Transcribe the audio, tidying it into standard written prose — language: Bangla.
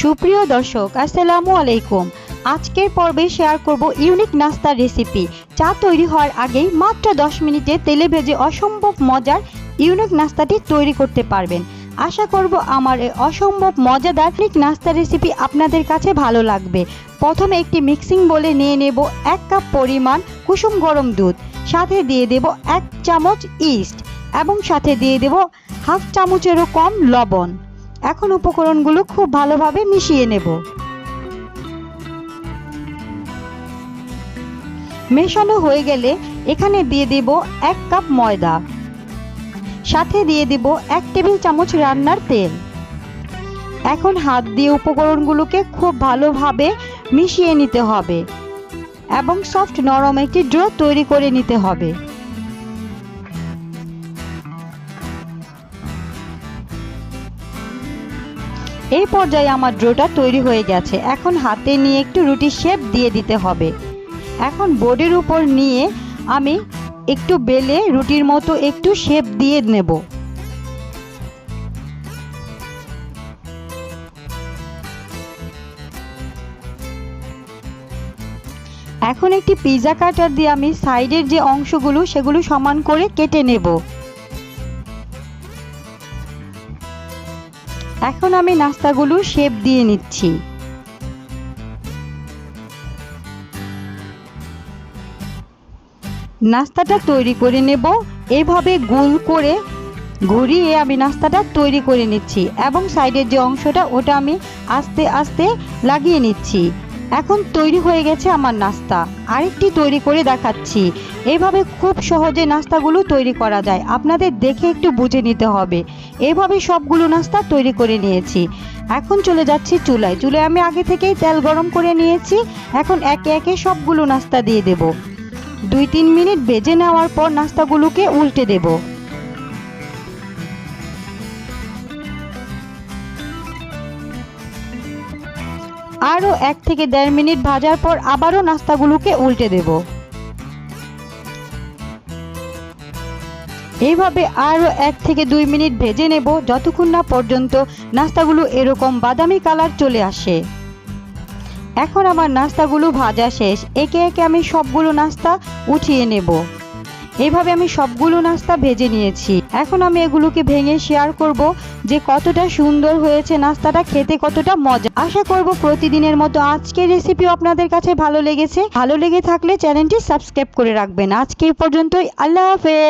সুপ্রিয় দর্শক, আসসালামু আলাইকুম। আজকের পর্বে শেয়ার করব ইউনিক নাস্তার রেসিপি। চা তৈরি হওয়ার আগেই মাত্র 10 মিনিটে তেলে ভেজে অসম্ভব মজার ইউনিক নাস্তাটি তৈরি করতে পারবেন। আশা করব আমার এই অসম্ভব মজাদার ইউনিক নাস্তার রেসিপি আপনাদের কাছে ভালো লাগবে। প্রথমে একটি মিক্সিং বোলে নিয়ে নেব 1 কাপ পরিমাণ কুসুম গরম দুধ, সাথে দিয়ে দেব 1 চামচ ইস্ট এবং সাথে দিয়ে দেব হাফ চামচেরও কম লবণ। এখন উপকরণগুলো খুব ভালোভাবে মিশিয়ে নেব। মেশানো হয়ে গেলে এখানে দিয়ে দেব 1 কাপ ময়দা, সাথে দিয়ে দেব 1 টেবিল চামচ রান্নার তেল। এখন হাত দিয়ে উপকরণগুলোকে খুব ভালোভাবে মিশিয়ে নিতে হবে এবং সফট নরম একটি ডো তৈরি করে নিতে হবে। এই পর্যায়ে আমার ডোটা তৈরি হয়ে গেছে। এখন হাতে নিয়ে একটু রুটি শেপ দিয়ে দিতে হবে। এখন বোর্ডের উপর নিয়ে আমি একটু বেলে রুটির মতো একটু শেপ দিয়ে নেব। এখন একটি পিৎজা কাটার দিয়ে আমি সাইডের যে অংশগুলো সেগুলো সমান করে কেটে নেব। এখন আমি নাস্তাগুলো শেপ দিয়ে নিচ্ছি। নাস্তাটা তৈরি করে নেব। এইভাবে গোল করে ঘুরিয়ে আমি নাস্তাটা তৈরি করে নিচ্ছি এবং সাইডের যে অংশটা ওটা আমি আস্তে আস্তে লাগিয়ে নিচ্ছি। এখন তৈরি হয়ে গেছে আমার নাস্তা। আরেকটি তৈরি করে দেখাচ্ছি। এইভাবে খুব সহজে নাস্তাগুলো তৈরি করা যায়, আপনাদের দেখে একটু বুঝে নিতে হবে। এইভাবে সবগুলো নাস্তা তৈরি করে নিয়েছি। এখন চলে যাচ্ছি চুলায়। চুলায় আমি আগে থেকেই তেল গরম করে নিয়েছি। এখন একে একে সবগুলো নাস্তা দিয়ে দেব। 2-3 মিনিট ভেজে নেওয়ার পর নাস্তাগুলোকে উল্টে দেব। আরও 1 থেকে 1.5 মিনিট ভাজার পর আবারও নাস্তাগুলোকে উল্টে দেব। এইভাবে আরও 1 থেকে 2 মিনিট ভেজে নেব, যতক্ষণ না পর্যন্ত নাস্তাগুলো এরকম বাদামি কালার চলে আসে। এখন আমার নাস্তাগুলো ভাজা শেষ। একে একে আমি সবগুলো নাস্তা উঠিয়ে নেব। এইভাবে আমি সবগুলো নাস্তা ভেজে নিয়েছি। এখন আমি এগুলোকে ভেঙে শেয়ার করব যে কতটা সুন্দর হয়েছে নাস্তাটা, খেতে কতটা মজা। আশা করব প্রতিদিনের মতো আজকের রেসিপিও আপনাদের কাছে ভালো লেগেছে। ভালো লেগে থাকলে চ্যানেলটি সাবস্ক্রাইব করে রাখবেন। আজকের পর্যন্তই। আল্লাহ হাফেজ।